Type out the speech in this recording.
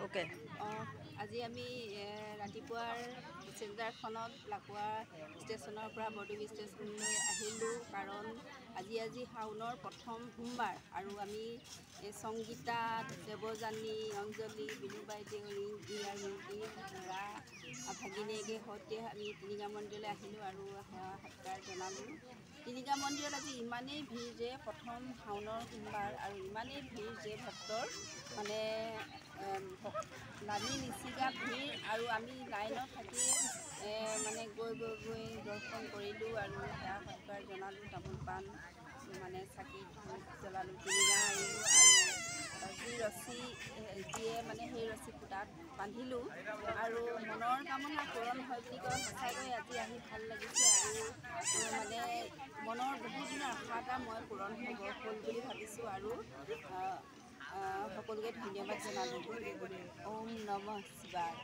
Okay আজি আমি ৰাতিপুৱাৰ চেণ্টাৰখনত লাকুৱা ষ্টেচনৰ পৰা বৰদুবি ষ্টেচনলৈ আহিলোঁ কাৰণ আজি শাওনৰ প্ৰথম সোমবাৰ আৰু আমি সংগীতা, দেৱযানী, অঞ্জলি, বিনুবাই দেউৰী, ইয়াৰ মিল্কী, ৰা ভাগিনীয়েকে সৈতে আমি টিলিঙা মন্দিৰলৈ আহিলোঁ আৰু সেৱা সৎকাৰ জনালোঁ। টিলিঙা মন্দিৰত আজি ইমানেই ভিৰ যে প্ৰথম শাওনৰ সোমবাৰ আৰু ইমানেই ভিৰ যে ভক্তৰ মানে লানি নিচিগা ভিৰ আৰু আমি লাইনত থাকি মানে গৈ দৰ্শন কৰিলোঁ আৰু সেৱা সৎকাৰ জনালোঁ। তামোল পাণ মানে চাকি ধূপ জ্বলালোঁ, টিলিঙা আনিলোঁ আৰু যি ৰছী দিয়ে মানে সেই ৰছী সূতাত বান্ধিলোঁ আৰু মনৰ কামনা পূৰণ হয় বুলি কয়। সঁচাকৈ আজি আহি ভাল লাগিছে আৰু মানে মনৰ বহুত দিনৰ আশা এটা মই পূৰণ হ'ল বুলি ভাবিছোঁ আৰু সকলোকে ধন্যবাদ জনালোঁ। ওম নমঃ শিৱায়।